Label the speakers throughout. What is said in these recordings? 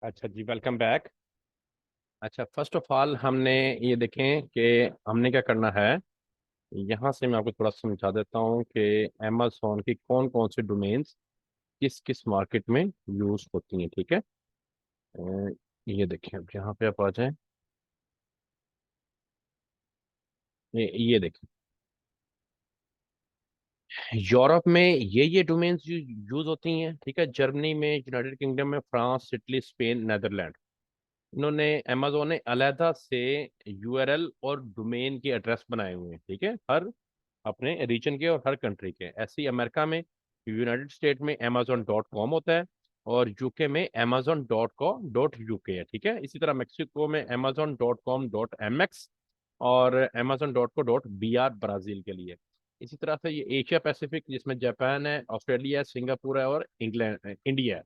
Speaker 1: अच्छा जी, welcome back. अच्छा, first of all हमने ये देखें कि हमने क्या करना है। यहाँ से मैं आपको थोड़ा समझा देता हूँ कि अमेज़ॉन की कौन कौन सी डोमेन्स किस किस मार्केट में यूज होती हैं। ठीक है। ये देखें, अब यहाँ पे आप आ जाएं। ये देखें, यूरोप में ये डोमेन्स यूज होती हैं। ठीक है। जर्मनी में, यूनाइटेड किंगडम में, फ्रांस, इटली, स्पेन, नेदरलैंड। इन्होंने अमेजोन ने अलहदा से यूआरएल और डोमेन के एड्रेस बनाए हुए हैं। ठीक है। हर अपने रीजन के और हर कंट्री के। ऐसे ही अमेरिका में, यूनाइटेड स्टेट में amazon.com होता है, और यूके में amazon.co.uk है। ठीक है। इसी तरह मेक्सिको में amazon.com.mx और amazon.co.br ब्राजील के लिए। इसी तरह से ये एशिया पैसिफिक, जिसमें जापान है, ऑस्ट्रेलिया है, सिंगापुर है और इंग्लैंड, इंडिया है,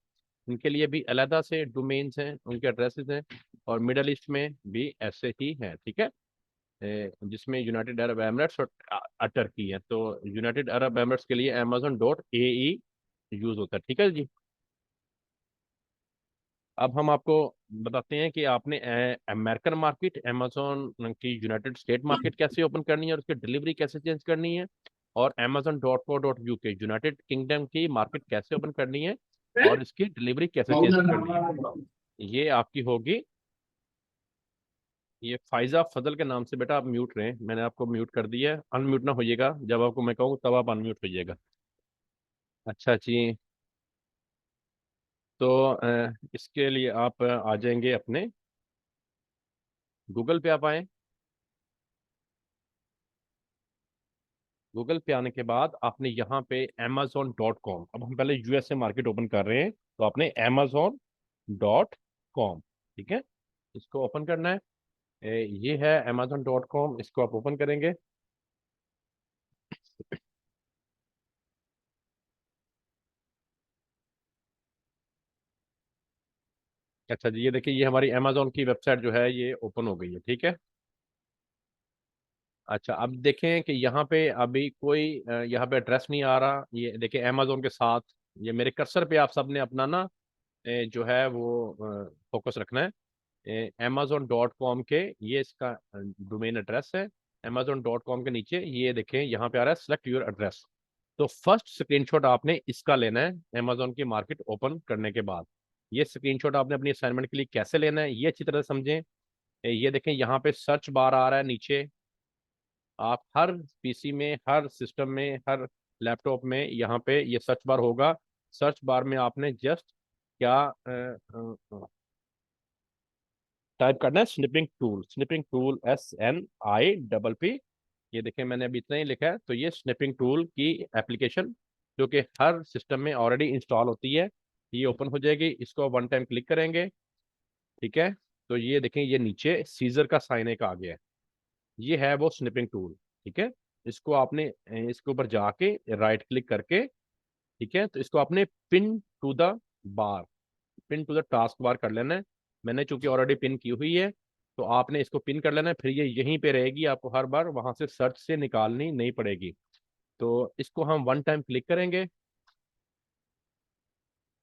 Speaker 1: इनके लिए भी अलहदा से डोमेन्स हैं, उनके एड्रेसेस हैं। और मिडल ईस्ट में भी ऐसे ही हैं। ठीक है। जिसमें यूनाइटेड अरब एमिरेट्स और टर्की है। तो यूनाइटेड अरब एमिरेट्स के लिए amazon.ae यूज होता है। ठीक है जी। अब हम आपको बताते हैं कि आपने अमेरिकन मार्केट, amazon की यूनाइटेड स्टेट मार्केट कैसे ओपन करनी है और उसकी डिलीवरी कैसे चेंज करनी है, और amazon.co.uk यूनाइटेड किंगडम की मार्केट कैसे ओपन करनी है और इसकी डिलीवरी कैसे चेंज करनी है। ये आपकी होगी। ये फाइजा फजल के नाम से, बेटा आप म्यूट रहे, मैंने आपको म्यूट कर दिया है। अनम्यूट ना होइएगा, जब आपको मैं कहूँ तब आप अनम्यूट होइएगा। अच्छा जी। तो इसके लिए आप आ जाएंगे अपने गूगल पे। आप आए, गूगल पे आने के बाद आपने यहाँ पे amazon.com, अब हम पहले यूएसए मार्केट ओपन कर रहे हैं, तो आपने amazon.com, ठीक है, इसको ओपन करना है। ये है amazon.com, इसको आप ओपन करेंगे। अच्छा जी, ये देखिए, ये हमारी अमेजोन की वेबसाइट जो है ये ओपन हो गई है। ठीक है। अच्छा, अब देखें कि यहाँ पे अभी कोई यहाँ पे एड्रेस नहीं आ रहा। ये देखिए अमेजोन के साथ, ये मेरे कर्सर पे आप सबने अपना ना जो है वो फोकस रखना है। amazon.com के, ये इसका डोमेन एड्रेस है। amazon.com के नीचे ये देखें, यहाँ पे आ रहा है सेलेक्ट योर एड्रेस। तो फर्स्ट स्क्रीनशॉट आपने इसका लेना है अमेजोन की मार्केट ओपन करने के बाद। ये स्क्रीनशॉट आपने अपनी असाइनमेंट के लिए कैसे लेना है ये अच्छी तरह से समझें। ये देखें, यहाँ पे सर्च बार आ रहा है नीचे। आप हर पीसी में, हर सिस्टम में, हर लैपटॉप में यहाँ पे ये सर्च बार होगा। सर्च बार में आपने जस्ट क्या टाइप करना है, snipping tool. Snipping tool, SNIPP। ये देखें, मैंने अभी इतना ही लिखा है। तो ये स्निपिंग टूल की एप्लीकेशन जो कि हर सिस्टम में ऑलरेडी इंस्टॉल होती है, ये ओपन हो जाएगी। इसको वन टाइम क्लिक करेंगे। ठीक है। तो ये देखें, ये नीचे सीजर का साइन एक आ गया है। ये है वो स्निपिंग टूल। ठीक है। इसको आपने इसके ऊपर जाके राइट क्लिक करके, ठीक है, तो इसको आपने pin to the bar, pin to the task bar कर लेना है। मैंने चूंकि ऑलरेडी पिन की हुई है, तो आपने इसको पिन कर लेना है। फिर ये यहीं पे रहेगी, आपको हर बार वहां से सर्च से निकालनी नहीं पड़ेगी। तो इसको हम वन टाइम क्लिक करेंगे।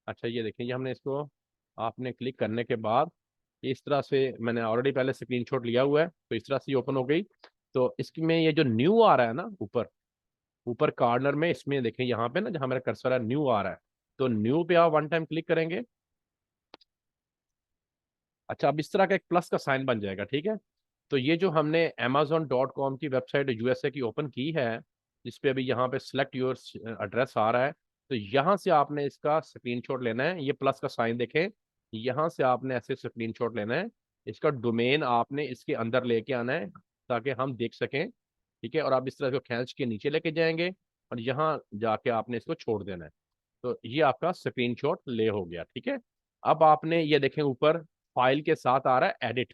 Speaker 1: अच्छा, ये देखिए, ये हमने इसको, आपने क्लिक करने के बाद इस तरह से, मैंने ऑलरेडी पहले स्क्रीनशॉट लिया हुआ है, तो इस तरह से ओपन हो गई। तो इसमें ये जो न्यू आ रहा है ना, ऊपर ऊपर कॉर्नर में, इसमें देखें यहाँ पे ना, जहाँ मेरा कर्सर है, न्यू आ रहा है। तो न्यू पे आप वन टाइम क्लिक करेंगे। अच्छा, अब इस तरह का एक प्लस का साइन बन जाएगा। ठीक है। तो ये जो हमने amazon.com की वेबसाइट यूएसए की ओपन की है, जिसपे अभी यहाँ पे सिलेक्ट योर एड्रेस आ रहा है, तो यहाँ से आपने इसका स्क्रीनशॉट लेना है। ये प्लस का साइन देखें, यहाँ से आपने ऐसे स्क्रीनशॉट लेना है। इसका डोमेन आपने इसके अंदर लेके आना है, ताकि हम देख सकें। ठीक है। और आप इस तरह को खींच के नीचे लेके जाएंगे, और यहाँ जाके आपने इसको छोड़ देना है। तो ये आपका स्क्रीनशॉट ले हो गया। ठीक है। अब आपने ये देखें, ऊपर फाइल के साथ आ रहा है एडिट।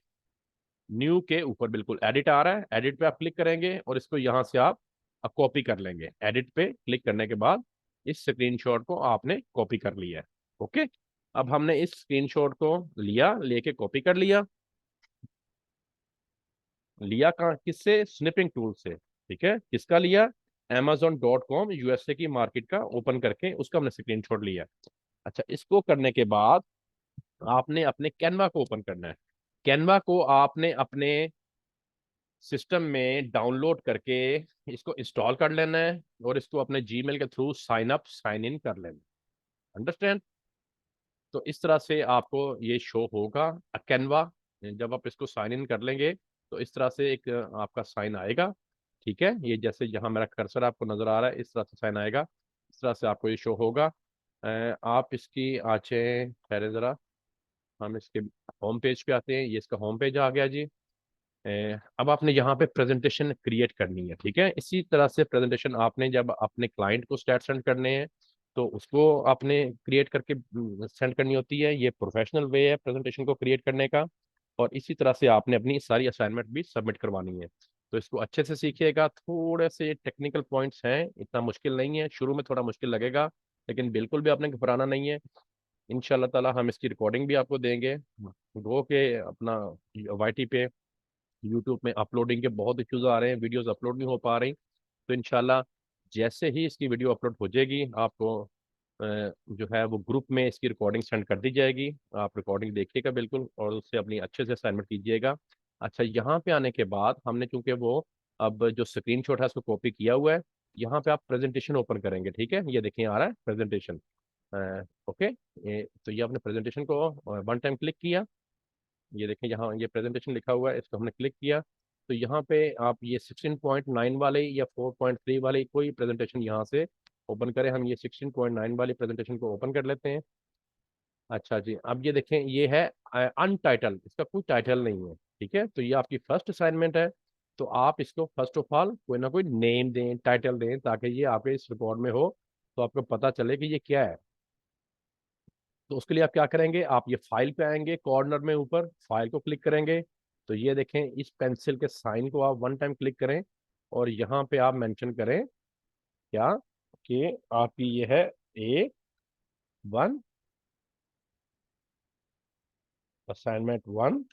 Speaker 1: न्यू के ऊपर बिल्कुल एडिट आ रहा है। एडिट पे आप क्लिक करेंगे और इसको यहाँ से आप कॉपी कर लेंगे। एडिट पे क्लिक करने के बाद इस स्क्रीनशॉट को आपने कॉपी कर लिया है। ओके। अब हमने इस स्क्रीनशॉट को लिया, लेके कॉपी कर लिया। लिया कहाँ, किससे? स्निपिंग टूल से। ठीक है। किसका लिया? amazon.com यूएसए की मार्केट का ओपन करके उसका हमने स्क्रीनशॉट लिया। अच्छा, इसको करने के बाद आपने अपने कैनवा को ओपन करना है। कैनवा को आपने अपने सिस्टम में डाउनलोड करके इसको इंस्टॉल कर लेना है और इसको अपने जीमेल के through sign up sign in कर लेना है। अंडरस्टैंड? तो इस तरह से आपको ये शो होगा कैनवा। जब आप इसको साइन इन कर लेंगे तो इस तरह से एक आपका साइन आएगा। ठीक है, ये जैसे यहाँ मेरा कर्सर आपको नजर आ रहा है, इस तरह से साइन आएगा। इस तरह से आपको ये शो होगा। आप इसकी आंखें ठहरे जरा, हम इसके होम पेज पे आते हैं। ये इसका होम पेज आ गया जी। अब आपने यहाँ पे प्रेजेंटेशन क्रिएट करनी है। ठीक है, इसी तरह से प्रेजेंटेशन आपने जब अपने क्लाइंट को स्टैट सेंड करने हैं तो उसको आपने क्रिएट करके सेंड करनी होती है। ये प्रोफेशनल वे है प्रेजेंटेशन को क्रिएट करने का। और इसी तरह से आपने अपनी सारी असाइनमेंट भी सबमिट करवानी है। तो इसको अच्छे से सीखिएगा। थोड़े से टेक्निकल पॉइंट्स हैं, इतना मुश्किल नहीं है। शुरू में थोड़ा मुश्किल लगेगा लेकिन बिल्कुल भी आपने घबराना नहीं है। इंशाल्लाह ताला हम इसकी रिकॉर्डिंग भी आपको देंगे। गो के अपना वाईटी पे, यूट्यूब में अपलोडिंग के बहुत इश्यूज आ रहे हैं, वीडियोस अपलोड नहीं हो पा रही। तो इंशाल्लाह जैसे ही इसकी वीडियो अपलोड हो जाएगी आपको जो है वो ग्रुप में इसकी रिकॉर्डिंग सेंड कर दी जाएगी। आप रिकॉर्डिंग देखिएगा बिल्कुल और उससे अपनी अच्छे से असाइनमेंट कीजिएगा। अच्छा, यहाँ पे आने के बाद हमने चूंकि वो अब जो स्क्रीनशॉट है उसको कॉपी किया हुआ है, यहाँ पे आप प्रेजेंटेशन ओपन करेंगे। ठीक है, ये देखिए आ रहा है प्रेजेंटेशन। ओके, तो ये आपने प्रेजेंटेशन को वन टाइम क्लिक किया। ये देखें यहाँ ये प्रेजेंटेशन लिखा हुआ है, इसको हमने क्लिक किया। तो यहाँ पे आप ये 16.9 वाले या 4.3 वाले कोई प्रेजेंटेशन यहाँ से ओपन करें। हम ये 16.9 वाली प्रेजेंटेशन को ओपन कर लेते हैं। अच्छा जी, अब ये देखें ये है अनटाइटल, इसका कोई टाइटल नहीं है। ठीक है, तो ये आपकी फर्स्ट असाइनमेंट है। तो आप इसको फर्स्ट ऑफ ऑल कोई ना कोई नेम दें, टाइटल दें, ताकि ये आपके इस रिकॉर्ड में हो तो आपको पता चले कि ये क्या है। तो उसके लिए आप क्या करेंगे, आप ये फाइल पे आएंगे, कॉर्नर में ऊपर फाइल को क्लिक करेंगे। तो ये देखें इस पेंसिल के साइन को आप वन टाइम क्लिक करें और यहाँ पे आप मेंशन करें क्या कि आपकी ये है A1 असाइनमेंट 1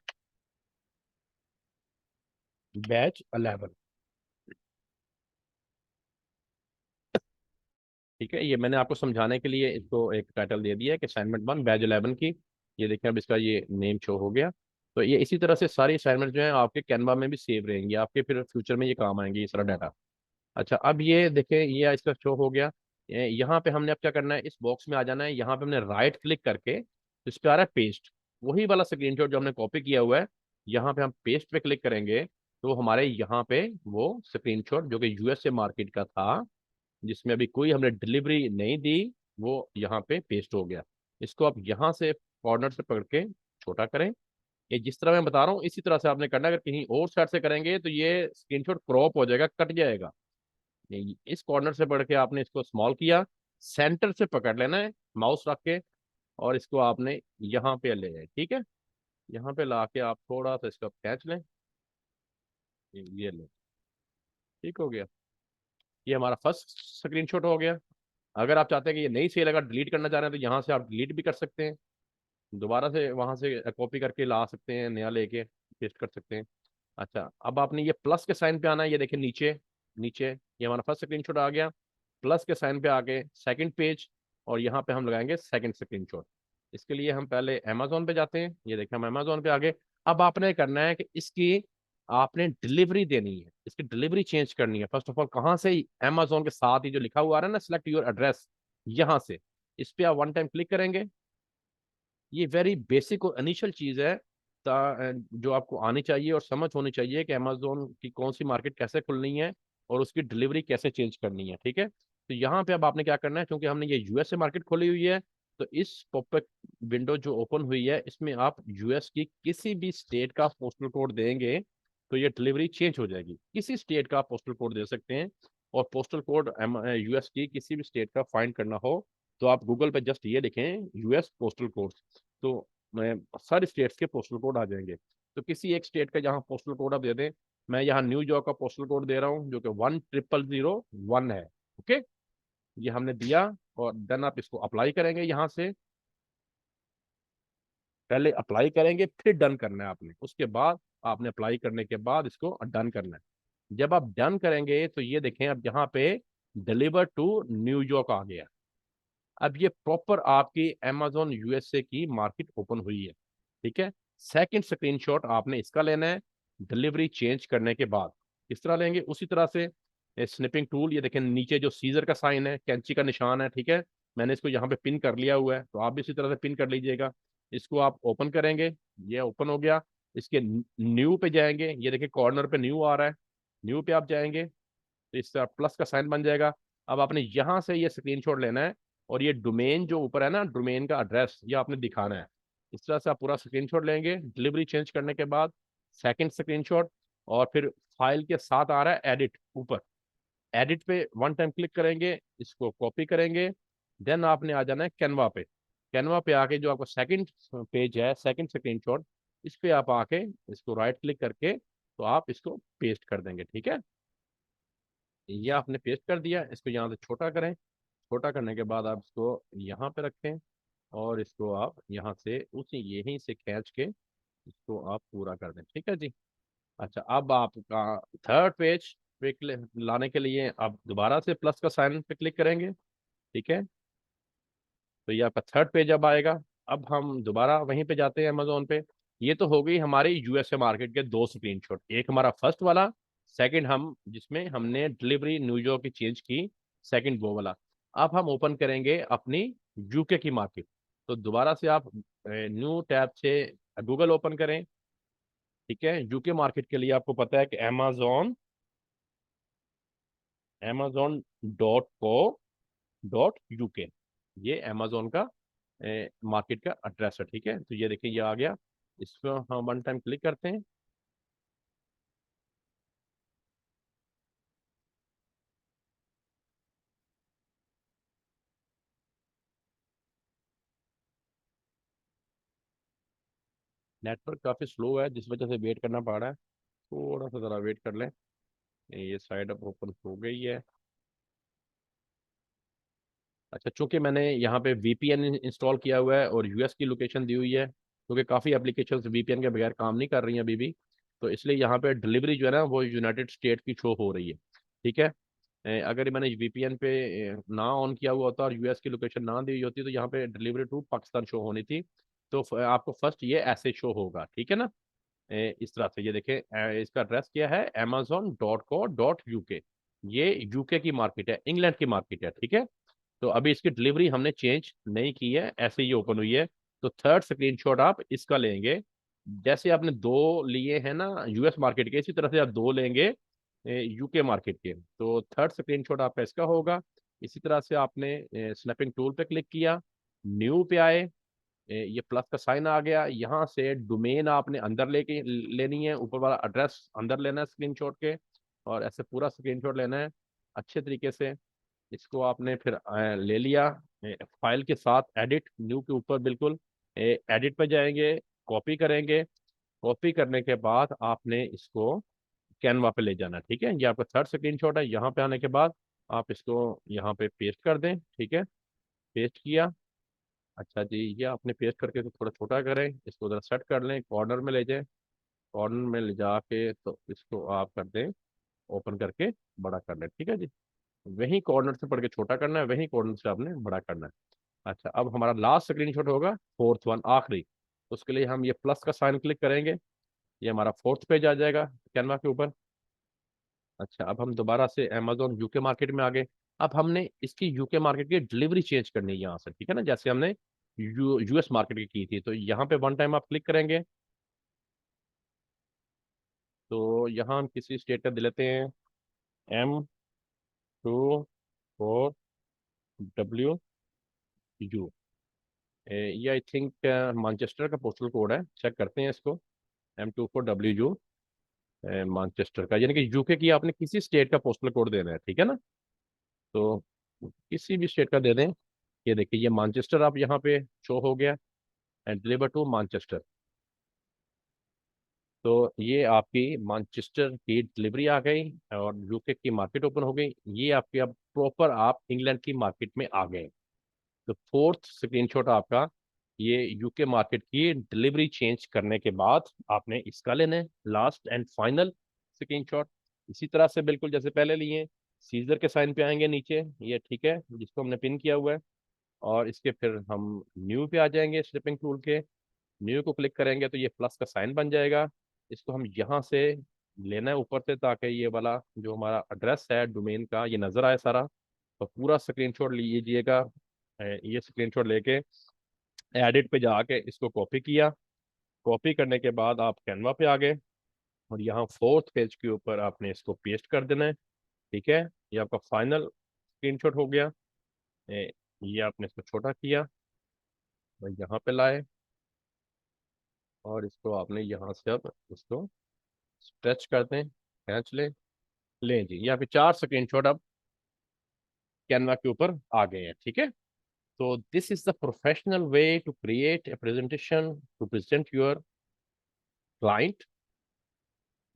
Speaker 1: बैच 11। ठीक है, ये मैंने आपको समझाने के लिए इसको एक टाइटल दे दिया है कि असाइनमेंट 1 बैच 11 की। ये देखें अब इसका ये नेम शो हो गया। तो ये इसी तरह से सारी असाइनमेंट जो है आपके कैनवा में भी सेव रहेंगी, आपके फिर फ्यूचर में ये काम आएंगे ये सारा डाटा। अच्छा, अब ये देखें ये इसका शो हो गया। यहाँ पे हमने अब क्या करना है, इस बॉक्स में आ जाना है। यहाँ पे हमने राइट क्लिक करके तो इस पे आ रहा है पेस्ट, वही वाला स्क्रीनशॉट जो हमने कॉपी किया हुआ है। यहाँ पे हम पेस्ट पे क्लिक करेंगे तो हमारे यहाँ पे वो स्क्रीनशॉट जो कि यूएसए मार्केट का था, जिसमें अभी कोई हमने डिलीवरी नहीं दी, वो यहाँ पे पेस्ट हो गया। इसको आप यहाँ से कॉर्नर से पकड़ के छोटा करें। ये जिस तरह मैं बता रहा हूँ इसी तरह से आपने करना है। अगर कहीं और साइड से करेंगे तो ये स्क्रीनशॉट क्रॉप हो जाएगा, कट जाएगा। इस कॉर्नर से पकड़ के आपने इसको स्मॉल किया, सेंटर से पकड़ लेना है माउस रख के और इसको आपने यहाँ पे ले जाए। ठीक है, यहाँ पे ला के आप थोड़ा सा इसका खींच लें, ये ले, ठीक हो गया। ये हमारा फर्स्ट स्क्रीनशॉट हो गया। अगर आप चाहते हैं कि ये नहीं सही लगा, डिलीट करना चाह रहे हैं, तो यहाँ से आप डिलीट भी कर सकते हैं। दोबारा से वहां से कॉपी करके ला सकते हैं, नया लेके पेस्ट कर सकते हैं। अच्छा, अब आपने ये प्लस के साइन पे आना है। ये देखिए नीचे, नीचे ये हमारा फर्स्ट स्क्रीनशॉट आ गया। प्लस के साइन पे आके सेकंड पेज और यहाँ पे हम लगाएंगे सेकंड स्क्रीनशॉट। इसके लिए हम पहले अमेजोन पे जाते हैं। ये देखिए हम अमेजोन पे आ गए। अब आपने करना है कि इसकी आपने डिलीवरी देनी है, इसकी डिलीवरी चेंज करनी है। फर्स्ट ऑफ ऑल कहाँ से, अमेजोन के साथ ही जो लिखा हुआ आ रहा है ना सिलेक्ट योर एड्रेस, यहाँ से इस पे आप वन टाइम क्लिक करेंगे। ये वेरी बेसिक और इनिशियल चीज है जो आपको आनी चाहिए और समझ होनी चाहिए कि अमेजोन की कौन सी मार्केट कैसे खुलनी है और उसकी डिलीवरी कैसे चेंज करनी है। ठीक है, तो यहाँ पे अब आपने क्या करना है, क्योंकि हमने ये यूएसए मार्केट खोली हुई है, तो इस पॉपअप विंडो जो ओपन हुई है इसमें आप यूएस की किसी भी स्टेट का पोस्टल कोड देंगे तो ये डिलीवरी चेंज हो जाएगी। किसी स्टेट का पोस्टल कोड दे सकते हैं। और पोस्टल कोड यूएस की किसी भी स्टेट का फाइंड करना हो तो आप गूगल पे जस्ट ये लिखें यूएस पोस्टल कोड, तो मैं सारे स्टेट्स के पोस्टल कोड आ जाएंगे। तो किसी एक स्टेट का जहाँ पोस्टल कोड आप दे दें। मैं यहाँ न्यूयॉर्क का पोस्टल कोड दे रहा हूँ जो कि 10001 है। ओके, ये हमने दिया और देन आप इसको अप्लाई करेंगे। यहाँ से पहले अप्लाई करेंगे फिर डन करना है आपने, उसके बाद आपने अप्लाई करने के बाद इसको डन करना है। जब आप डन करेंगे तो ये देखें अब यहाँ पे डिलीवर टू न्यूयॉर्क आ गया। अब ये प्रॉपर आपकी अमेजोन यूएसए की मार्केट ओपन हुई है, ठीक है। सेकंड स्क्रीनशॉट आपने इसका लेना है डिलीवरी चेंज करने के बाद। किस तरह लेंगे, उसी तरह से स्निपिंग टूल, ये देखें नीचे जो सीजर का साइन है, कैंची का निशान है, ठीक है। मैंने इसको यहाँ पे पिन कर लिया हुआ है, तो आप भी इसी तरह से पिन कर लीजिएगा। इसको आप ओपन करेंगे, ये ओपन हो गया। इसके न्यू पे जाएंगे, ये देखिए कॉर्नर पे न्यू आ रहा है, न्यू पे आप जाएंगे तो इस तरह प्लस का साइन बन जाएगा। अब आपने यहाँ से ये स्क्रीनशॉट लेना है, और ये डोमेन जो ऊपर है ना, डोमेन का एड्रेस, ये आपने दिखाना है। इस तरह से आप पूरा स्क्रीनशॉट लेंगे डिलीवरी चेंज करने के बाद, सेकंड स्क्रीनशॉट, और फिर फाइल के साथ आ रहा है एडिट ऊपर, एडिट पे वन टाइम क्लिक करेंगे, इसको कॉपी करेंगे। देन आपने आ जाना है कैनवा पे। कैनवा पे आके जो आपका सेकंड पेज है, सेकंड स्क्रीनशॉट, इस पे आप आके इसको राइट क्लिक करके तो आप इसको पेस्ट कर देंगे, ठीक है। ये आपने पेस्ट कर दिया, इसको यहाँ से छोटा करें। छोटा करने के बाद आप इसको यहाँ पे रखें, और इसको आप यहाँ से उसी यहीं से खींच के इसको आप पूरा कर दें, ठीक है जी। अच्छा, अब आपका थर्ड पेज पे लाने के लिए आप दोबारा से प्लस का साइन पे क्लिक करेंगे, ठीक है। तो ये आपका थर्ड पेज अब आएगा। अब हम दोबारा वहीं पे जाते हैं अमेजोन पे। ये तो हो गई हमारी यूएसए मार्केट के दो स्क्रीनशॉट, एक हमारा फर्स्ट वाला, सेकंड हम जिसमें हमने डिलीवरी न्यूयॉर्क की चेंज की, सेकंड वो वाला। अब हम ओपन करेंगे अपनी यूके की मार्केट। तो दोबारा से आप न्यू टैब से गूगल ओपन करें, ठीक है। यूके मार्केट के लिए आपको पता है कि amazon .co.uk, ये अमेजोन का मार्केट का एड्रेस है, ठीक है। तो ये देखिए ये आ गया, इस पर हम वन टाइम क्लिक करते हैं। नेटवर्क काफ़ी स्लो है, जिस वजह से वेट करना पड़ रहा है। थोड़ा सा ज़रा वेट कर लें। ये साइड अब ओपन हो गई है। अच्छा, चूंकि मैंने यहाँ पे वीपीएन इंस्टॉल किया हुआ है और यूएस की लोकेशन दी हुई है, क्योंकि काफ़ी एप्लीकेशंस वीपीएन के बगैर काम नहीं कर रही हैं अभी भी, तो इसलिए यहाँ पे डिलीवरी जो है ना वो यूनाइटेड स्टेट की शो हो रही है, ठीक है। अगर मैंने वीपीएन पे ना ऑन किया हुआ होता और यूएस की लोकेशन ना दी हुई होती, तो यहाँ पे डिलीवरी टू पाकिस्तान शो होनी थी। तो आपको फर्स्ट ये ऐसे शो होगा, ठीक है ना। इस तरह से ये देखें, इसका एड्रेस क्या है, amazon.co.uk। ये यूके की मार्केट है, इंग्लैंड की मार्केट है, ठीक है। तो अभी इसकी डिलीवरी हमने चेंज नहीं की है, ऐसे ही ओपन हुई है। तो थर्ड स्क्रीनशॉट आप इसका लेंगे, जैसे आपने दो लिए हैं ना यूएस मार्केट के, इसी तरह से आप दो लेंगे यूके मार्केट के। तो थर्ड स्क्रीनशॉट आपका इसका होगा। इसी तरह से आपने स्नैपिंग टूल पे क्लिक किया, न्यू पे आए, ये प्लस का साइन आ गया, यहाँ से डोमेन आपने अंदर लेके लेनी है, ऊपर वाला एड्रेस अंदर लेना है स्क्रीनशॉट के, और ऐसे पूरा स्क्रीनशॉट लेना है अच्छे तरीके से। इसको आपने फिर ले लिया, फाइल के साथ एडिट न्यू के ऊपर बिल्कुल एडिट पे जाएंगे, कॉपी करेंगे। कॉपी करने के बाद आपने इसको कैनवा पे ले जाना है, ठीक है। ये आपका थर्ड स्क्रीनशॉट है। यहाँ पे आने के बाद आप इसको यहाँ पे पेस्ट कर दें, ठीक है। पेस्ट किया। अच्छा जी, ये आपने पेस्ट करके तो थोड़ा छोटा करें, इसको जरा सेट कर लें, कॉर्नर में ले जाएं। कॉर्नर में ले जाके तो इसको आप कर दें, ओपन करके बड़ा कर लें, ठीक है जी। वही कॉर्नर से पढ़ के छोटा करना है, वही कॉर्नर से आपने बड़ा करना है। अच्छा, अब हमारा लास्ट स्क्रीनशॉट होगा, फोर्थ वन, आखिरी। उसके लिए हम ये प्लस का साइन क्लिक करेंगे, ये हमारा फोर्थ पेज आ जाएगा कैनवा के ऊपर। अच्छा, अब हम दोबारा से अमेजोन यूके मार्केट में आ गए। अब हमने इसकी यूके मार्केट की डिलीवरी चेंज करनी है यहाँ से, ठीक है ना, जैसे हमने यूएस मार्केट की थी। तो यहाँ पे वन टाइम आप क्लिक करेंगे, तो यहाँ हम किसी स्टेट का दे लेते हैं, M24W। ये आई थिंक मानचेस्टर का पोस्टल कोड है, चेक करते हैं इसको। M24W मानचेस्टर का, यानी कि यूके की आपने किसी स्टेट का पोस्टल कोड देना है, ठीक है ना। तो किसी भी स्टेट का दे दें। ये देखिए ये मानचेस्टर आप यहाँ पे शो हो गया, एंड डिलीवर टू मानचेस्टर। तो ये आपकी मानचेस्टर की डिलीवरी आ गई, और यूके की मार्केट ओपन हो गई। ये आपके अब प्रॉपर आप इंग्लैंड की मार्केट में आ गए। तो फोर्थ स्क्रीनशॉट आपका ये यूके मार्केट की डिलीवरी चेंज करने के बाद आपने इसका लेना है, लास्ट एंड फाइनल स्क्रीनशॉट। इसी तरह से बिल्कुल जैसे पहले लिए, सीजर के साइन पे आएंगे नीचे, ये ठीक है, जिसको हमने पिन किया हुआ है। और इसके फिर हम न्यू पे आ जाएंगे स्निपिंग टूल के। न्यू को क्लिक करेंगे तो ये प्लस का साइन बन जाएगा। इसको हम यहाँ से लेना है ऊपर से, ताकि ये वाला जो हमारा एड्रेस है डोमेन का ये नजर आए सारा। तो पूरा स्क्रीनशॉट लीजिएगा। ये स्क्रीनशॉट लेके एडिट पे जाके इसको कॉपी किया। कॉपी करने के बाद आप कैनवा पे आ गए और यहाँ फोर्थ पेज के ऊपर आपने इसको पेस्ट कर देना है। ठीक है, ये आपका फाइनल स्क्रीनशॉट हो गया। ये आपने इसको छोटा किया और यहाँ पे लाए और इसको आपने यहाँ से अब इसको स्ट्रेच कर दें, खींच लें। लें जी, यहाँ पे 4 स्क्रीनशॉट अब कैनवा के ऊपर आ गए हैं। ठीक है, तो this is the professional way to create a presentation to present your client.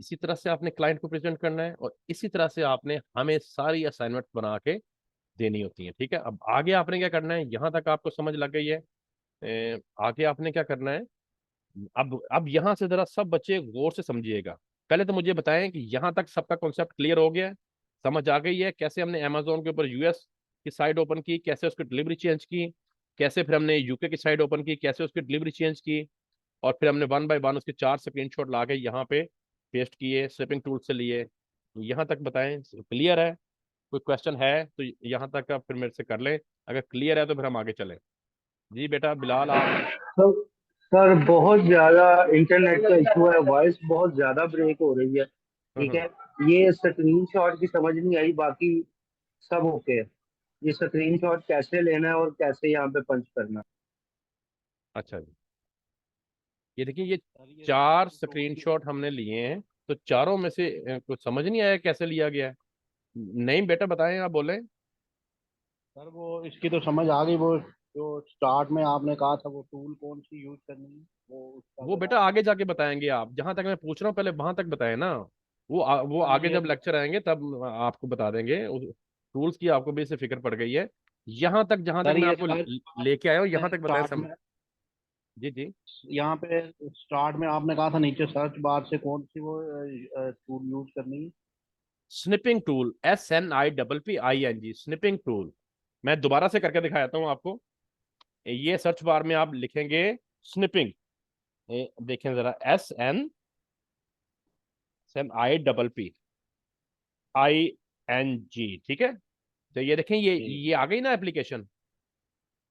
Speaker 1: इसी तरह से आपने क्लाइंट को प्रेजेंट करना है और इसी तरह से आपने हमें सारी असाइनमेंट बना के देनी होती है। ठीक है, अब आगे आपने क्या करना है, यहाँ तक आपको समझ लग गई है। आगे आपने क्या करना है, अब यहाँ से जरा सब बच्चे गौर से समझिएगा। पहले तो मुझे बताएं कि यहाँ तक सबका कॉन्सेप्ट क्लियर हो गया है, समझ आ गई है कैसे हमने अमेजोन के ऊपर यूएस की साइट ओपन की, कैसे उसकी डिलीवरी चेंज की, कैसे फिर हमने यूके की साइट ओपन की, कैसे उसकी डिलीवरी चेंज की, और फिर हमने 1 बाय 1 उसके 4 स्क्रीनशॉट ला के यहाँ पे पेस्ट किए, स्विपिंग टूल से लिए। यहाँ तक बताएं क्लियर है? कोई क्वेश्चन है तो यहाँ तक आप फिर मेरे से कर लें, अगर क्लियर है तो फिर हम आगे चलें। जी बेटा बिलाल आप।
Speaker 2: सर सर बहुत ज्यादा इंटरनेट का इशू है, वॉइस बहुत ज्यादा ब्रेक हो रही है। ठीक
Speaker 1: हम्म।
Speaker 2: है, ये स्क्रीन शॉट की समझ नहीं आई, बाकी सब ओके है। ये स्क्रीन शॉट कैसे लेना है और कैसे यहाँ पे पंच करना है?
Speaker 1: अच्छा जी, ये देखिए ये
Speaker 2: सर ये
Speaker 1: 4
Speaker 2: स्क्रीन शॉट
Speaker 1: स्क्रीनशॉट हमने लिए हैं। तो चारों में से कुछ समझ नहीं आया कैसे लिया गया है? नहीं बेटा बताएं, आप बोलें।
Speaker 2: सर वो इसकी तो समझ आ गई, वो जो स्टार्ट में आपने कहा था वो टूल कौन सी यूज करनी है, वो उसका
Speaker 1: वो
Speaker 2: जरा।
Speaker 1: बेटा आगे जाके बताएंगे, आप जहां तक मैं पूछ रहा हूँ पहले वहां तक बताएं ना। वो
Speaker 2: सर
Speaker 1: आगे
Speaker 2: ये
Speaker 1: जब लेक्चर आएंगे तब आपको बता देंगे। टूल्स की आपको भी इससे फिक्र पड़ गई है। यहाँ तक जहां तक
Speaker 2: सर
Speaker 1: मैं
Speaker 2: ये
Speaker 1: आपको
Speaker 2: सर्च
Speaker 1: लेके आया हूँ यहाँ तक बताएं
Speaker 2: स्टार्ट में,
Speaker 1: जी जी।
Speaker 2: यहाँ पे स्टार्ट में आपने कहा था नीचे सर्च बार से कौन सी वो टूल यूज करनी है?
Speaker 1: Snipping tool, SNIPPING, snipping tool. मैं दोबारा से करके दिखाता हूँ आपको। ये सर्च बार में आप लिखेंगे स्निपिंग, देखें जरा, SNIPPING। ठीक है, तो ये देखें, ये
Speaker 2: ठीक
Speaker 1: ये आ गई ना एप्लीकेशन।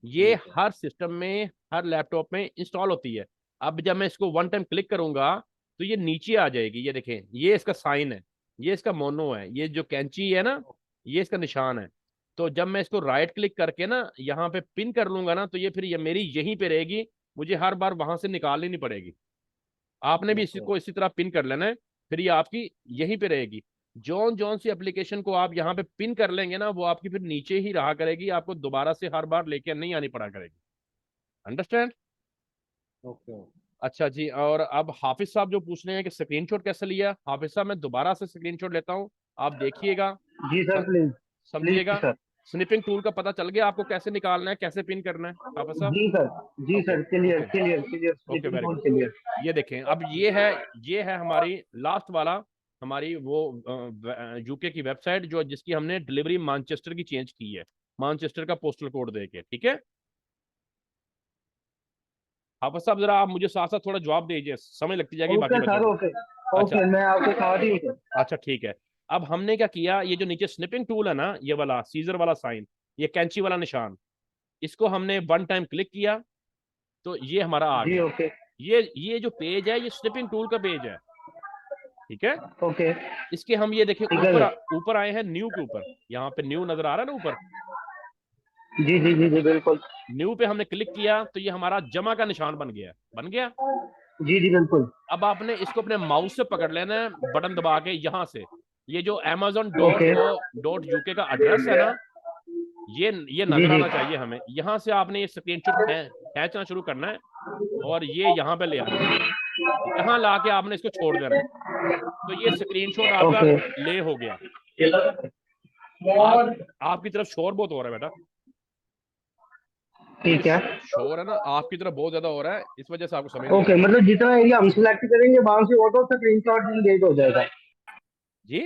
Speaker 1: ये
Speaker 2: ठीक है।
Speaker 1: हर सिस्टम में हर लैपटॉप में इंस्टॉल होती है। अब जब मैं इसको 1 टाइम क्लिक करूंगा तो ये नीचे आ जाएगी। ये देखें, ये इसका साइन है, ये इसका मोनो है, ये जो कैंची है ना, ये इसका निशान है। तो जब मैं इसको राइट क्लिक करके ना यहाँ पे पिन कर लूंगा ना, तो ये फिर ये मेरी यहीं पे रहेगी, मुझे हर बार वहां से निकालनी नहीं पड़ेगी। आपने भी इसी
Speaker 2: ओके।
Speaker 1: को इसी तरह पिन कर लेना है, फिर ये आपकी यहीं पे रहेगी। जौन जौन सी एप्लीकेशन को आप यहाँ पे पिन कर लेंगे ना, वो आपकी फिर नीचे ही रहा करेगी, आपको दोबारा से हर बार लेके नहीं आनी पड़ा करेगी। अंडरस्टैंड?
Speaker 2: ओके।
Speaker 1: अच्छा जी, और अब हाफिज साहब जो पूछ रहे हैं कि स्क्रीनशॉट कैसे लिया, हाफिज साहब मैं दोबारा से स्क्रीनशॉट लेता हूँ, आप देखिएगा,
Speaker 2: जी सर,
Speaker 1: सम,
Speaker 2: प्लीज। प्लीज
Speaker 1: समझिएगा।
Speaker 2: सर।
Speaker 1: स्निपिंग टूल का पता चल गया आपको कैसे निकालना है, कैसे पिन करना है हाफिज साहब?
Speaker 2: जी सर। जी
Speaker 1: okay
Speaker 2: sir, clear
Speaker 1: okay
Speaker 2: clear clear,
Speaker 1: okay,
Speaker 2: sleeping
Speaker 1: very
Speaker 2: mode
Speaker 1: good.
Speaker 2: Clear.
Speaker 1: ये देखें, अब ये है हमारी लास्ट वाला, हमारी वो यूके की वेबसाइट जो जिसकी हमने डिलीवरी मानचेस्टर की चेंज की है, मानचेस्टर का पोस्टल कोड देके। ठीक है, हाफिज साहब जरा आप मुझे साथ साथ थोड़ा जवाब दीजिए, समझ लगती जाएगी बाकी
Speaker 2: ओके
Speaker 1: बच्चों
Speaker 2: सर,
Speaker 1: को।
Speaker 2: ओके।
Speaker 1: अच्छा
Speaker 2: ओके, मैं आपके साथ ही हूँ सर।
Speaker 1: अच्छा ठीक है। अब हमने क्या किया, ये जो नीचे स्निपिंग टूल है ना, ये वाला सीजर वाला साइन, ये कैंची वाला निशान, इसको हमने 1 टाइम क्लिक किया तो ये हमारा आ
Speaker 2: जी
Speaker 1: गया।
Speaker 2: ओके।
Speaker 1: ये जो पेज है ये स्निपिंग टूल का पेज है। ठीक है,
Speaker 2: ओके।
Speaker 1: इसके हम ये देखें
Speaker 2: ठीक है
Speaker 1: ऊपर
Speaker 2: सर।
Speaker 1: ऊपर आए हैं न्यू के ऊपर, यहाँ पे न्यू नजर आ रहा है ना ऊपर।
Speaker 2: जी जी जी जी, बिल्कुल।
Speaker 1: न्यू पे हमने क्लिक किया तो ये हमारा जमा का निशान बन गया, बन गया।
Speaker 2: जी जी बिल्कुल।
Speaker 1: अब आपने इसको अपने माउस से पकड़ लेना है, बटन दबा के यहाँ से, ये जो amazon dot
Speaker 2: okay.
Speaker 1: Co dot UK का एड्रेस है ना, ये
Speaker 2: जी
Speaker 1: नजर
Speaker 2: जी।
Speaker 1: आना चाहिए हमें। यहाँ से आपने ये स्क्रीनशॉट खींचना शुरू करना है और ये यहाँ पे ले आना है, यहाँ ला के आपने इसको छोड़ देना है। तो ये स्क्रीनशॉट आपका
Speaker 2: ओके।
Speaker 1: ले हो गया। आप आपकी तरफ शोर बहुत हो रहा है बेटा, ये
Speaker 2: ठीक है।
Speaker 1: शोर है ना आपकी तरफ बहुत ज्यादा हो रहा है, इस वजह से आपको समझ नहीं आ
Speaker 2: ओके,
Speaker 1: रहा।
Speaker 2: मतलब जितना एरिया हम सिलेक्ट करेंगे वहां से ऑटो स्क्रीनशॉट इंगेज हो जाएगा।
Speaker 1: जी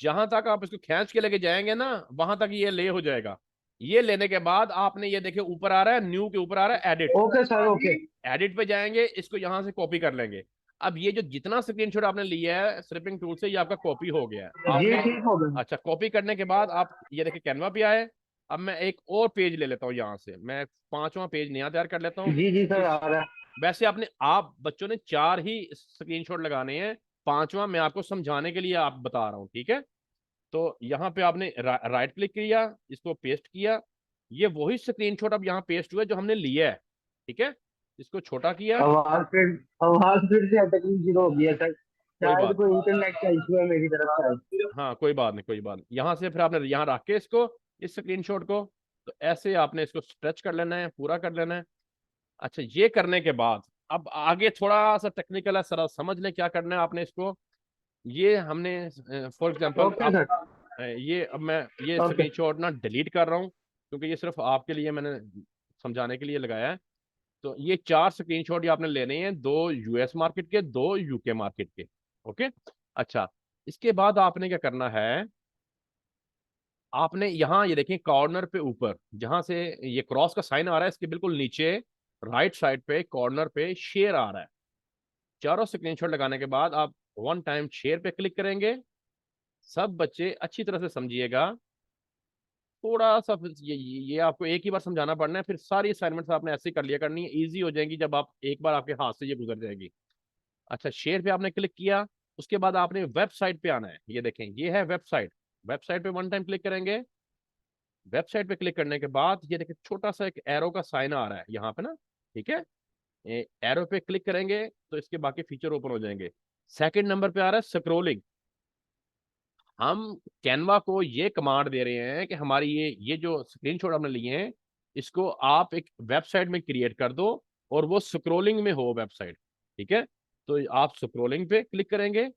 Speaker 1: जहां तक आप इसको खींच के लेके जाएंगे ना, वहां तक ये ले हो जाएगा। ये लेने के बाद आपने ये देखिए ऊपर आ रहा है, न्यू के ऊपर आ रहा है edit.
Speaker 2: Okay sir, okay.
Speaker 1: Edit पे जाएंगे, इसको यहां से कॉपी कर लेंगे। अब ये जो जितना स्क्रीनशॉट आपने लिया है स्ट्रिपिंग टूल से, ये आपका कॉपी हो गया है
Speaker 2: जी
Speaker 1: आपने।
Speaker 2: ठीक हो गया।
Speaker 1: अच्छा, कॉपी करने के बाद आप ये देखिए कैनवा पे आए। अब मैं एक और पेज ले लेता हूँ यहाँ से, मैं पांचवा पेज नया तैयार कर लेता हूँ।
Speaker 2: जी जी सर,
Speaker 1: इस
Speaker 2: आ रहा है।
Speaker 1: वैसे आपने आप बच्चों ने चार ही स्क्रीनशॉट लगाने हैं, पांचवा मैं आपको समझाने के लिए आप बता रहा हूँ, ठीक है। तो यहाँ पे आपने राइट क्लिक किया, इसको पेस्ट किया। ये वही स्क्रीनशॉट अब यहाँ पेस्ट हुआ है जो हमने लिया है, ठीक है। इसको छोटा किया।
Speaker 2: आवाज फिर से अटकनी शुरू हो गई है सर।
Speaker 1: कोई
Speaker 2: शायद
Speaker 1: बात,
Speaker 2: कोई इंटरनेट का इशू है मेरी तरफ से।
Speaker 1: हाँ कोई बात नहीं, कोई बात नहीं। यहाँ से फिर आपने यहाँ रख के इसको, इस स्क्रीनशॉट को, तो ऐसे आपने इसको स्ट्रेच कर लेना है, पूरा कर लेना है। अच्छा, ये करने के बाद अब आगे थोड़ा सा टेक्निकल है, सर समझ लें क्या करना है आपने इसको। ये हमने फॉर एग्जांपल
Speaker 2: ओके
Speaker 1: आप
Speaker 2: सर।
Speaker 1: ये अब मैं ये
Speaker 2: ओके।
Speaker 1: स्क्रीनशॉट ना डिलीट कर रहा हूँ, क्योंकि ये सिर्फ आपके लिए मैंने समझाने के लिए लगाया है। तो ये चार स्क्रीनशॉट ये आपने लेने हैं, दो यूएस मार्केट के, दो यूके मार्केट के। ओके। अच्छा, इसके बाद आपने क्या करना है, आपने यहाँ ये देखें कॉर्नर पे ऊपर जहां से ये क्रॉस का साइन आ रहा है, इसके बिल्कुल नीचे राइट साइड पे कॉर्नर पे शेयर आ रहा है। चारों स्क्रीनशॉट लगाने के बाद आप वन टाइम शेयर पे क्लिक करेंगे। सब बच्चे अच्छी तरह से समझिएगा, थोड़ा सा ये आपको एक ही बार समझाना पड़ना है, फिर सारी असाइनमेंट्स आपने ऐसे ही कर लिया करनी है, इजी हो जाएंगी जब आप एक बार आपके हाथ से ये गुजर जाएगी। अच्छा, शेयर पे आपने क्लिक किया, उसके बाद आपने वेबसाइट पे आना है। ये देखें, ये है वेबसाइट। वेबसाइट पे वन टाइम क्लिक करेंगे। वेबसाइट पे क्लिक करने के बाद ये देखिए छोटा सा एक एरो का साइन आ रहा है यहाँ पे ना, ठीक है। एरो पे क्लिक करेंगे तो इसके बाकी फीचर ओपन हो जाएंगे। सेकंड नंबर पे आ रहा है स्क्रोलिंग। हम कैनवा को ये कमांड दे रहे हैं कि हमारी ये जो स्क्रीनशॉट हमने लिए हैं, इसको आप एक वेबसाइट में क्रिएट कर दो, और वो स्क्रोलिंग में हो वेबसाइट, ठीक है। तो आप स्क्रोलिंग पे क्लिक करेंगे।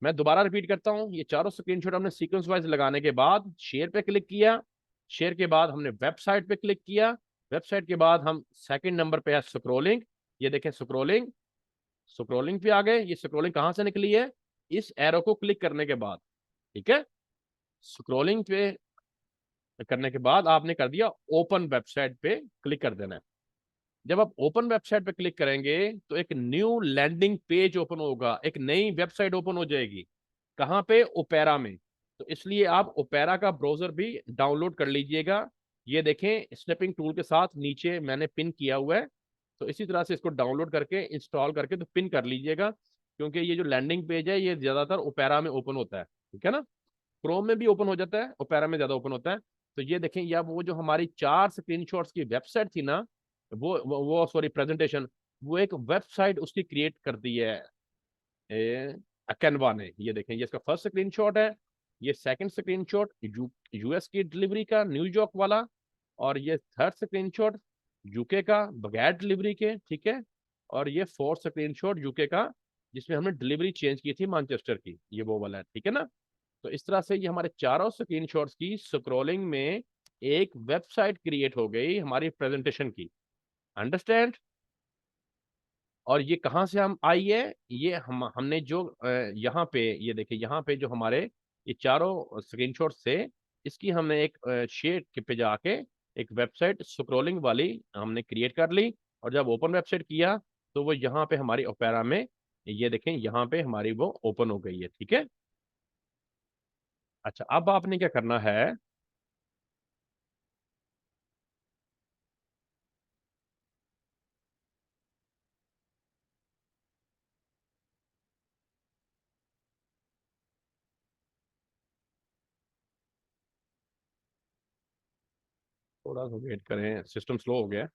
Speaker 1: मैं दोबारा रिपीट करता हूँ, ये चारों स्क्रीनशॉट हमने सीक्वेंस वाइज लगाने के बाद शेयर पे क्लिक किया। शेयर के बाद हमने वेबसाइट पे क्लिक किया। वेबसाइट के बाद हम सेकंड नंबर पे है स्क्रोलिंग। ये देखें स्क्रोलिंग, स्क्रोलिंग पे आ गए। ये स्क्रोलिंग कहाँ से निकली है, इस एरो को क्लिक करने के बाद, ठीक है। स्क्रोलिंग पे करने के बाद आपने कर दिया ओपन वेबसाइट पे क्लिक कर देना है। जब आप ओपन वेबसाइट पे क्लिक करेंगे तो एक न्यू लैंडिंग पेज ओपन होगा, एक नई वेबसाइट ओपन हो जाएगी। कहाँ पे, ओपेरा में। तो इसलिए आप ओपेरा का ब्राउजर भी डाउनलोड कर लीजिएगा। ये देखें स्नैपिंग टूल के साथ नीचे मैंने पिन किया हुआ है। तो इसी तरह से इसको डाउनलोड करके इंस्टॉल करके तो पिन कर लीजिएगा, क्योंकि ये जो लैंडिंग पेज है ये ज्यादातर ओपेरा में ओपन होता है, ठीक है ना। क्रोम में भी ओपन हो जाता है, ओपेरा में ज्यादा ओपन होता है। तो ये देखें, या वो जो हमारी चार स्क्रीनशॉट्स की वेबसाइट थी ना, वो सॉरी प्रेजेंटेशन, वो एक वेबसाइट उसकी क्रिएट कर दी है कैनवा ने। ये देखें, ये इसका फर्स्ट स्क्रीनशॉट है। ये सेकंड स्क्रीनशॉट यूएस की डिलीवरी का, न्यूयॉर्क वाला। और ये थर्ड स्क्रीनशॉट यूके का, बगैर डिलीवरी के, ठीक है। और ये फोर्थ स्क्रीनशॉट यूके का, जिसमें हमने डिलीवरी चेंज की थी मैनचेस्टर की, ये वो वाला है, ठीक है ना। तो इस तरह से ये हमारे चारों स्क्रीनशॉट्स की स्क्रॉलिंग में एक वेबसाइट क्रिएट हो गई हमारी प्रेजेंटेशन की। अंडरस्टैंड। और ये कहाँ से हम आई है, ये हमने जो यहाँ पे ये देखिए, यहाँ पे जो हमारे ये चारों स्क्रीनशॉट से, इसकी हमने एक शेयर पे जाके एक वेबसाइट स्क्रॉलिंग वाली हमने क्रिएट कर ली। और जब ओपन वेबसाइट किया तो वो यहाँ पे हमारी ओपेरा में, ये देखें यहाँ पे हमारी वो ओपन हो गई है, ठीक है। अच्छा, अब आपने क्या करना है, थोड़ा सा वेट करें, सिस्टम स्लो हो गया है।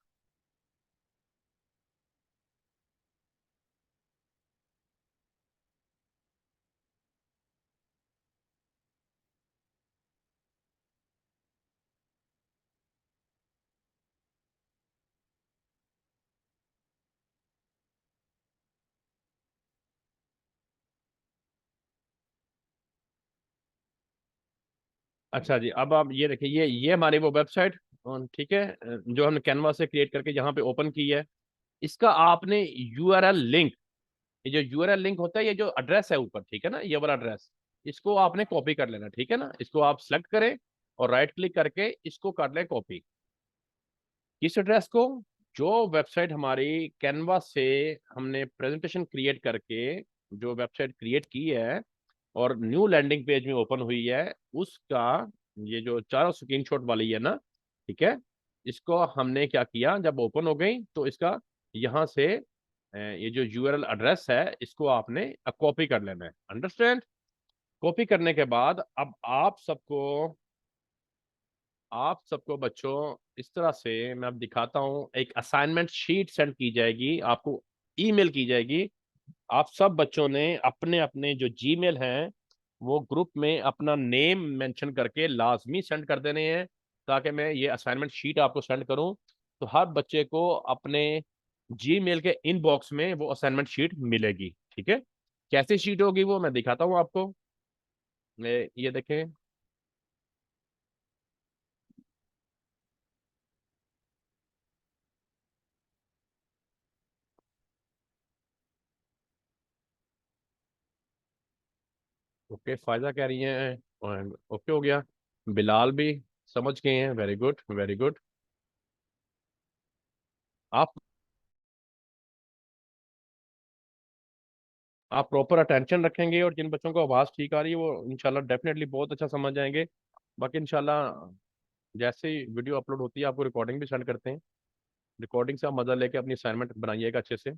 Speaker 1: अच्छा जी, अब आप ये देखिए, ये हमारी वो वेबसाइट, ठीक है, जो हमने कैनवा से क्रिएट करके यहाँ पे ओपन की है। इसका आपने यूआरएल लिंक, ये जो यूआरएल लिंक होता है, ये जो एड्रेस है ऊपर, ठीक है ना, ये वाला एड्रेस, इसको आपने कॉपी कर लेना, ठीक है ना। इसको आप सेलेक्ट करें और राइट क्लिक करके इसको कर लें कॉपी। किस एड्रेस को? जो वेबसाइट हमारी कैनवा से हमने प्रेजेंटेशन क्रिएट करके जो वेबसाइट क्रिएट की है और न्यू लैंडिंग पेज में ओपन हुई है, उसका ये जो चारों स्क्रीनशॉट वाली है ना, ठीक है, इसको हमने क्या किया, जब ओपन हो गई तो इसका यहाँ से ये जो यूआरएल एड्रेस है इसको आपने कॉपी कर लेना है। अंडरस्टैंड? कॉपी करने के बाद अब आप सबको बच्चों इस तरह से मैं अब दिखाता हूं, एक असाइनमेंट शीट सेंड की जाएगी आपको, ईमेल की जाएगी। आप सब बच्चों ने अपने अपने जो जीमेल हैं वो ग्रुप में अपना नेम मेंशन करके लाजमी सेंड कर देने हैं, ताकि मैं ये असाइनमेंट शीट आपको सेंड करूं तो हर बच्चे को अपने जीमेल के इनबॉक्स में वो असाइनमेंट शीट मिलेगी। ठीक है, कैसी शीट होगी वो मैं दिखाता हूं आपको। ये देखें, ओके फायदा कह रही हैं, ओके हो गया। बिलाल भी समझ गए हैं, वेरी गुड वेरी गुड। आप आप प्रॉपर अटेंशन रखेंगे और जिन बच्चों को आवाज़ ठीक आ रही है वो इंशाल्लाह डेफिनेटली बहुत अच्छा समझ जाएंगे। बाकी इंशाल्लाह जैसे ही वीडियो अपलोड होती है आपको रिकॉर्डिंग भी सेंड करते हैं, रिकॉर्डिंग से आप मजा लेके अपनी असाइनमेंट बनाइएगा अच्छे से।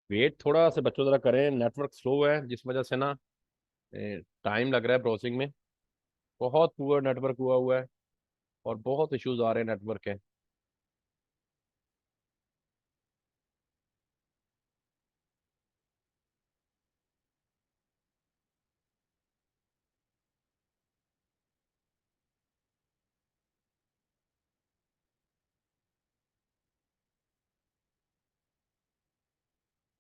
Speaker 1: वेट थोड़ा से बच्चों जरा करें, नेटवर्क स्लो है जिस वजह से ना टाइम लग रहा है ब्राउजिंग में। बहुत पुअर नेटवर्क हुआ है और बहुत इश्यूज आ रहे हैं नेटवर्क के।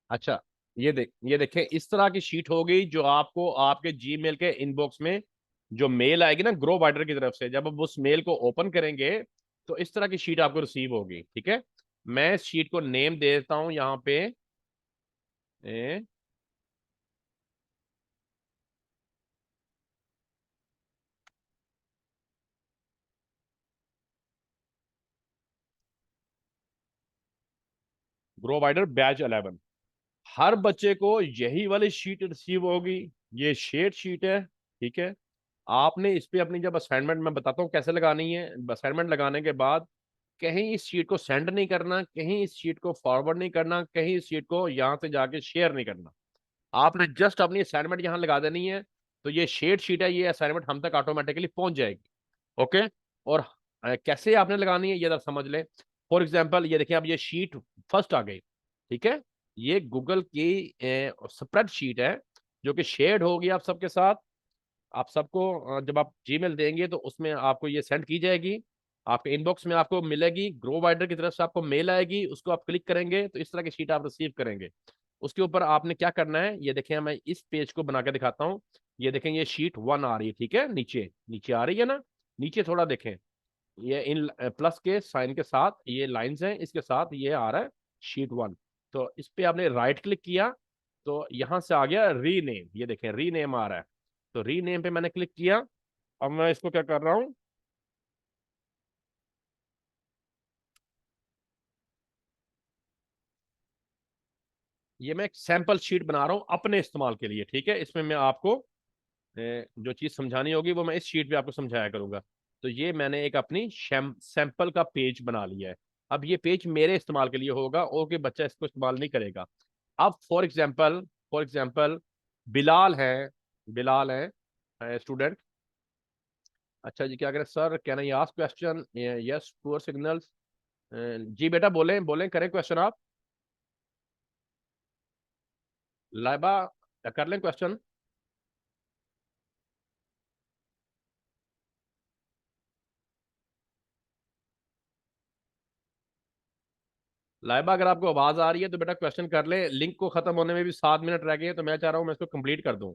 Speaker 1: अच्छा, ये देखें इस तरह की शीट होगी जो आपको आपके जीमेल के इनबॉक्स में जो मेल आएगी ना ग्रो वाइडर की तरफ से, जब आप उस मेल को ओपन करेंगे तो इस तरह की शीट आपको रिसीव होगी। ठीक है, मैं इस शीट को नेम दे देता हूं यहाँ पे, ग्रो वाइडर बैच 11। हर बच्चे को यही वाली शीट रिसीव होगी। ये शेड शीट है, ठीक है। आपने इस पे अपनी जब असाइनमेंट, मैं बताता हूँ कैसे लगानी है। असाइनमेंट लगाने के बाद कहीं इस शीट को सेंड नहीं करना, कहीं इस शीट को फॉरवर्ड नहीं करना, कहीं इस शीट को यहाँ से जाके शेयर नहीं करना। आपने जस्ट अपनी असाइनमेंट यहाँ लगा देनी है, तो ये शेड शीट है, ये असाइनमेंट हम तक ऑटोमेटिकली पहुंच जाएगी। ओके, और कैसे आपने लगानी है ये जरा समझ लें। फॉर एग्जाम्पल ये देखिए, अब ये शीट फर्स्ट आ गई, ठीक है। ये गूगल की स्प्रेड शीट है जो कि शेयर्ड होगी आप सबके साथ। आप सबको जब आप जीमेल देंगे तो उसमें आपको ये सेंड की जाएगी, आपके इनबॉक्स में आपको मिलेगी, ग्रो वाइडर की तरफ से आपको मेल आएगी, उसको आप क्लिक करेंगे तो इस तरह की शीट आप रिसीव करेंगे। उसके ऊपर आपने क्या करना है, ये देखें मैं इस पेज को बना के दिखाता हूँ। ये देखें ये शीट 1 आ रही है, ठीक है, नीचे नीचे आ रही है ना। नीचे थोड़ा देखें, ये इन प्लस के साइन के साथ ये लाइंस हैं, इसके साथ ये आ रहा है शीट 1। तो इस पे आपने राइट क्लिक किया तो यहाँ से आ गया रीनेम, ये देखें रीनेम आ रहा है। तो रीनेम पे मैंने क्लिक किया। अब मैं इसको क्या कर रहा हूँ, ये मैं एक सैंपल शीट बना रहा हूँ अपने इस्तेमाल के लिए, ठीक है। इसमें मैं आपको जो चीज़ समझानी होगी वो मैं इस शीट पे आपको समझाया करूंगा। तो ये मैंने एक अपनी सैंपल का पेज बना लिया है। अब ये पेज मेरे इस्तेमाल के लिए होगा और कोई बच्चा इसको इस्तेमाल नहीं करेगा। अब फॉर एग्जाम्पल बिलाल है स्टूडेंट। अच्छा जी, क्या करें sir, can I ask question? Yes, poor signals. जी बेटा, बोलें बोलें, करें क्वेश्चन आप। लाइबा कर लें क्वेश्चन। लाइबा अगर आपको आवाज आ रही है तो बेटा क्वेश्चन कर ले, लिंक को खत्म होने में भी 7 मिनट रह गए हैं, तो मैं चाह रहा हूँ मैं इसको कंप्लीट कर दूं।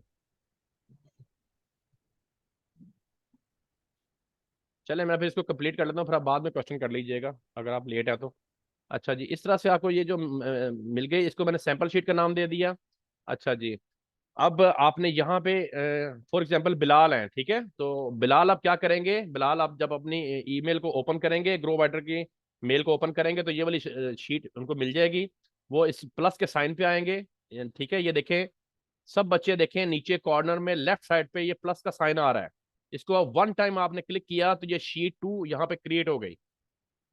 Speaker 1: चले मैं फिर इसको कंप्लीट कर लेता हूँ, फिर आप बाद में क्वेश्चन कर लीजिएगा अगर आप लेट है तो। अच्छा जी, इस तरह से आपको ये जो मिल गई, इसको मैंने सैंपल शीट का नाम दे दिया। अच्छा जी, अब आपने यहाँ पे फॉर एग्जांपल बिलाल है, ठीक है, तो बिलाल आप क्या करेंगे, बिलाल आप जब अपनी ईमेल को ओपन करेंगे, ग्रो राइटर की मेल को ओपन करेंगे तो ये वाली शीट उनको मिल जाएगी। वो इस प्लस के साइन पे आएंगे, ठीक है, ये देखें, सब बच्चे देखें नीचे कॉर्नर में लेफ्ट साइड पे ये प्लस का साइन आ रहा है। इसको अब वन टाइम आपने क्लिक किया तो ये शीट 2 यहाँ पे क्रिएट हो गई,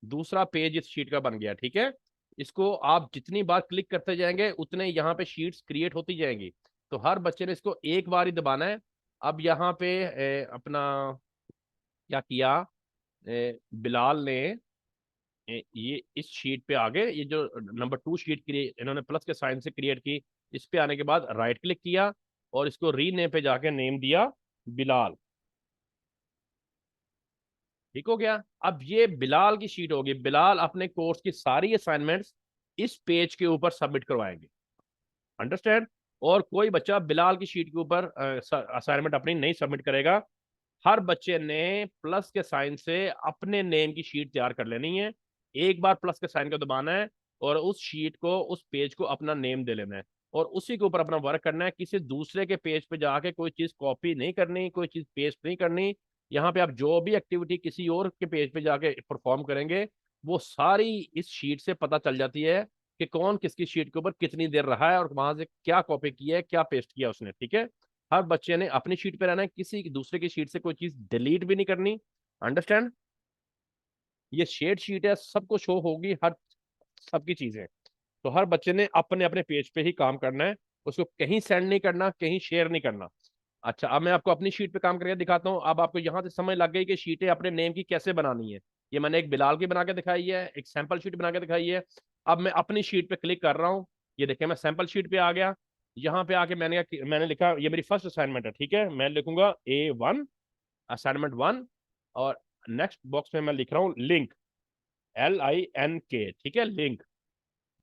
Speaker 1: दूसरा पेज इस शीट का बन गया, ठीक है। इसको आप जितनी बार क्लिक करते जाएंगे उतने यहाँ पे शीट्स क्रिएट होती जाएंगी। तो हर बच्चे ने इसको एक बार ही दबाना है। अब यहाँ पे अपना क्या किया, बिलाल ने ये इस शीट पे आगे, ये जो नंबर 2 शीट क्रिएट इन्होंने प्लस के साइन से क्रिएट की, इस पे आने के बाद राइट क्लिक किया और इसको रीनेम पे जाके नेम दिया बिलाल। ठीक हो गया। अब ये बिलाल की शीट होगी, बिलाल अपने कोर्स की सारी असाइनमेंट्स इस पेज के ऊपर सबमिट करवाएंगे। अंडरस्टैंड। और कोई बच्चा बिलाल की शीट के ऊपर असाइनमेंट अपनी नहीं सबमिट करेगा। हर बच्चे ने प्लस के साइन से अपने नेम की शीट तैयार कर लेनी है। एक बार प्लस के साइन को दबाना है और उस शीट को, उस पेज को अपना नेम दे लेना है और उसी के ऊपर अपना वर्क करना है। किसी दूसरे के पेज पे जाके कोई चीज कॉपी नहीं करनी, कोई चीज पेस्ट नहीं करनी। यहाँ पे आप जो भी एक्टिविटी किसी और के पेज पे जाके परफॉर्म करेंगे वो सारी इस शीट से पता चल जाती है कि कौन किसकी शीट के ऊपर कितनी देर रहा है और वहां से क्या कॉपी किया है, क्या पेस्ट किया उसने, ठीक है। हर बच्चे ने अपनी शीट पे रहना है, किसी दूसरे की शीट से कोई चीज डिलीट भी नहीं करनी। अंडरस्टैंड। ये शेड शीट है, सबको शो होगी हर सबकी चीजें। तो हर बच्चे ने अपने अपने पेज पे ही काम करना है, उसको कहीं सेंड नहीं करना, कहीं शेयर नहीं करना। अच्छा, अब मैं आपको अपनी शीट पे काम करके दिखाता हूँ। अब आपको यहाँ से समझ लग गई कि शीटें अपने नेम की कैसे बनानी है। ये मैंने एक बिलाल की बना के दिखाई है, एक सैंपल शीट बना के दिखाई है। अब मैं अपनी शीट पे क्लिक कर रहा हूँ, ये देखिए मैं सैंपल शीट पे आ गया। यहाँ पे आके मैंने लिखा, ये मेरी फर्स्ट असाइनमेंट है, ठीक है, मैं लिखूंगा A1 असाइनमेंट 1। और नेक्स्ट बॉक्स में मैं लिख रहा हूँ लिंक, LINK, ठीक है, लिंक।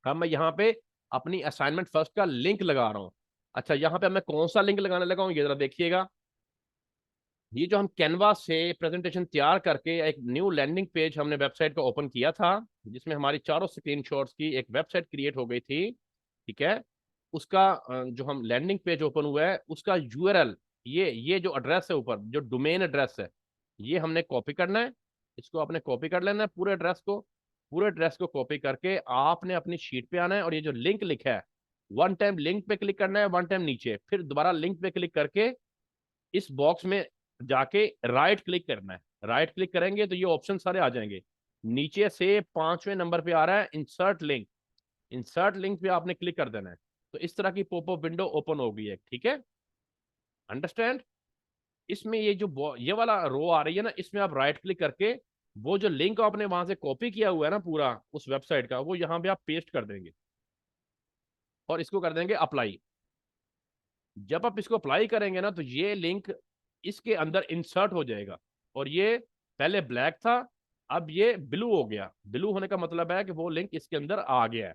Speaker 1: अब मैं यहाँ पे अपनी असाइनमेंट फर्स्ट का लिंक लगा रहा हूँ। अच्छा, यहाँ पे मैं कौन सा लिंक लगाने लगा हूँ ये जरा देखिएगा। ये जो हम कैनवा से प्रेजेंटेशन तैयार करके एक न्यू लैंडिंग पेज हमने वेबसाइट का ओपन किया था, जिसमें हमारी चारों स्क्रीनशॉट्स की एक वेबसाइट क्रिएट हो गई थी, ठीक है। उसका जो हम लैंडिंग पेज ओपन हुआ है उसका यूआरएल, ये जो एड्रेस है ऊपर, जो डोमेन एड्रेस है, ये हमने कॉपी करना है। इसको आपने कॉपी कर लेना है, पूरे एड्रेस को कॉपी करके आपने अपनी शीट पे आना है और ये जो लिंक लिखा है, वन टाइम लिंक पे क्लिक करना है, वन टाइम नीचे, फिर दोबारा लिंक पे क्लिक करके इस बॉक्स में जाके राइट क्लिक करना है। राइट क्लिक करेंगे तो ये ऑप्शन सारे आ जाएंगे। नीचे से 5वें नंबर पे आ रहा है इंसर्ट लिंक, इंसर्ट लिंक पे आपने क्लिक कर देना है। तो इस तरह की पॉपअप विंडो ओपन हो गई है, ठीक है। अंडरस्टैंड। इसमें ये जो ये वाला रो आ रही है ना, इसमें आप राइट क्लिक करके वो जो लिंक आपने वहां से कॉपी किया हुआ है ना पूरा उस वेबसाइट का, वो यहाँ पे आप पेस्ट कर देंगे और इसको कर देंगे अप्लाई। जब आप इसको अप्लाई करेंगे ना तो ये लिंक इसके अंदर इंसर्ट हो जाएगा। और ये पहले ब्लैक था, अब ये ब्लू हो गया। ब्लू होने का मतलब है कि वो लिंक इसके अंदर आ गया है।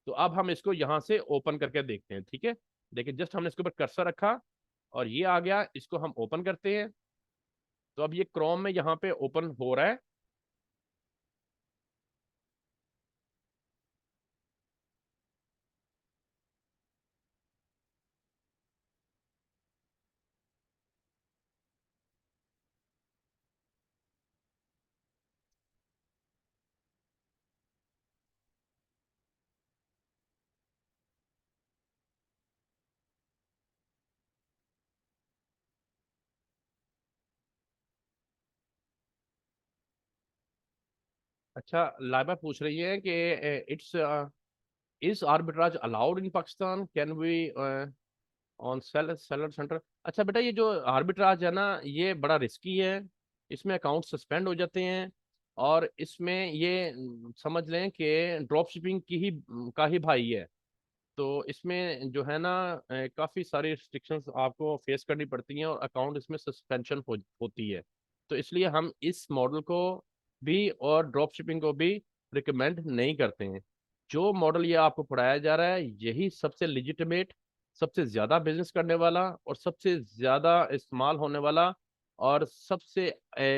Speaker 1: तो अब हम इसको यहां से ओपन करके देखते हैं, ठीक है। देखिए जस्ट हमने इसके ऊपर कर्सर रखा और ये आ गया, इसको हम ओपन करते हैं। तो अब ये क्रोम में यहाँ पे ओपन हो रहा है। अच्छा, लाइबा पूछ रही है कि it's is arbitrage allowed in Pakistan, can we on seller center. अच्छा बेटा, ये जो आर्बिट्राज है ना ये बड़ा रिस्की है, इसमें अकाउंट सस्पेंड हो जाते हैं। और इसमें ये समझ लें कि ड्रॉप शिपिंग की ही का ही भाई है। तो इसमें जो है ना काफ़ी सारी रिस्ट्रिक्शंस आपको फेस करनी पड़ती हैं और अकाउंट इसमें सस्पेंशन होती है। तो इसलिए हम इस मॉडल को भी और ड्रॉप शिपिंग को भी रिकमेंड नहीं करते हैं। जो मॉडल ये आपको पढ़ाया जा रहा है यही सबसे लेजिटिमेट, सबसे ज्यादा बिजनेस करने वाला और सबसे ज्यादा इस्तेमाल होने वाला और सबसे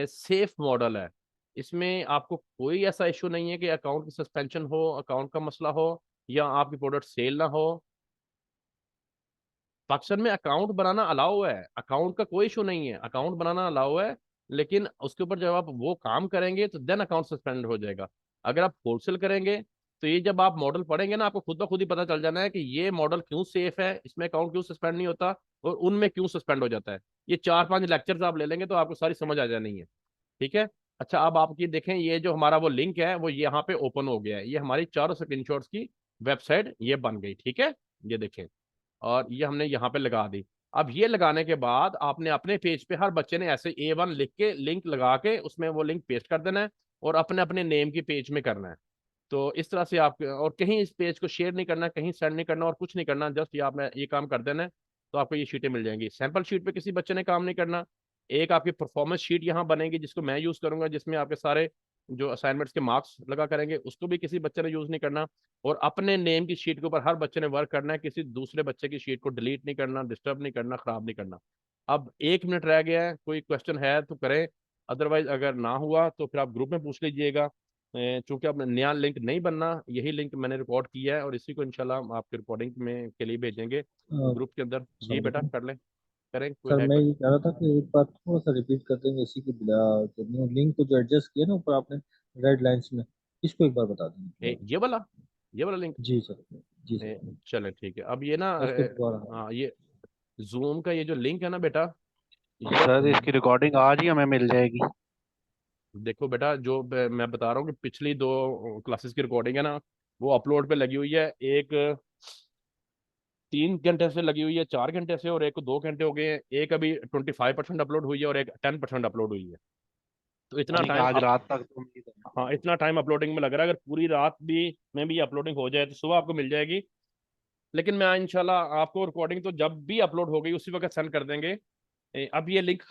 Speaker 1: सेफ मॉडल है। इसमें आपको कोई ऐसा इशू नहीं है कि अकाउंट की सस्पेंशन हो, अकाउंट का मसला हो, या आपकी प्रोडक्ट सेल ना हो। पाकिस्तान में अकाउंट बनाना अलाउ है, अकाउंट का कोई इशू नहीं है, अकाउंट बनाना अलाउ है। लेकिन उसके ऊपर जब आप वो काम करेंगे तो देन अकाउंट सस्पेंड हो जाएगा। अगर आप होलसेल करेंगे तो ये जब आप मॉडल पढ़ेंगे ना, आपको खुद ब खुद ही पता चल जाना है कि ये मॉडल क्यों सेफ है, इसमें अकाउंट क्यों सस्पेंड नहीं होता और उनमें क्यों सस्पेंड हो जाता है। ये 4-5 लेक्चर्स आप ले लेंगे तो आपको सारी समझ आ जानी है। ठीक है। अच्छा, अब आप ये देखें, ये जो हमारा वो लिंक है वो यहाँ पे ओपन हो गया है, ये हमारी चारों स्क्रीनशॉट्स की वेबसाइट ये बन गई। ठीक है, ये देखें, और ये हमने यहाँ पे लगा दी। अब ये लगाने के बाद आपने अपने पेज पे, हर बच्चे ने ऐसे A1 लिख के लिंक लगा के उसमें वो लिंक पेस्ट कर देना है और अपने अपने नेम की पेज में करना है। तो इस तरह से आप, और कहीं इस पेज को शेयर नहीं करना, कहीं सेंड नहीं करना और कुछ नहीं करना, जस्ट ये आपने ये काम कर देना है। तो आपको ये शीटें मिल जाएंगी। सैंपल शीट पे किसी बच्चे ने काम नहीं करना। एक आपकी परफॉर्मेंस शीट यहाँ बनेगी जिसको मैं यूज करूंगा, जिसमें आपके सारे जो असाइनमेंट्स के मार्क्स लगा करेंगे, उसको भी किसी बच्चे ने यूज नहीं करना। और अपने नेम की शीट के ऊपर हर बच्चे ने वर्क करना है, किसी दूसरे बच्चे की शीट को डिलीट नहीं करना, डिस्टर्ब नहीं करना, खराब नहीं करना। अब 1 मिनट रह गया है, कोई क्वेश्चन है तो करें, अदरवाइज अगर ना हुआ तो फिर आप ग्रुप में पूछ लीजिएगा। चूंकि अब नया लिंक नहीं बनना, यही लिंक मैंने रिकॉर्ड किया है और इसी को इंशाल्लाह हम आपके रिकॉर्डिंग में के लिए भेजेंगे ग्रुप के अंदर। जी बेटा,
Speaker 3: सर
Speaker 1: कर लें, करें, कोई है
Speaker 3: मैं ये
Speaker 1: क्वेश्चन?
Speaker 3: कह रहा था कि एक बार थोड़ा सा रिपीट कर देंगे इसी की बिना, जो न्यू लिंक को जो एडजस्ट किया ना ऊपर आपने रेड लाइंस में, इसको एक बार बता देंगे दोबारा।
Speaker 1: ये वाला लिंक।
Speaker 3: जी सर। जी सर।
Speaker 1: चले ठीक है, अब ये ना
Speaker 3: उसको दोबारा।
Speaker 1: हाँ, ये जूम का ये जो लिंक है ना बेटा, ये
Speaker 4: सर इसकी रिकॉर्डिंग आज ही हमें मिल जाएगी?
Speaker 1: देखो बेटा, जो मैं बता रहा हूँ कि पिछली 2 क्लासेस की रिकॉर्डिंग है ना, वो अपलोड पे लगी हुई है। एक 3 घंटे से लगी हुई है, 4 घंटे से, और एक को 2 घंटे हो गए हैं। एक अभी 25% अपलोड हुई है और एक 10% अपलोड हुई है। तो इतना
Speaker 4: यानी कि
Speaker 1: टाइम
Speaker 4: आज रात तक तो उम्मीद है।
Speaker 1: हाँ, इतना टाइम अपलोडिंग में लग रहा है। अगर पूरी रात भी में भी अपलोडिंग हो जाए तो सुबह आपको मिल जाएगी। लेकिन मैं इंशाल्लाह आपको रिकॉर्डिंग तो जब भी अपलोड हो गई उसी वक्त सेंड कर देंगे। अब ये लिंक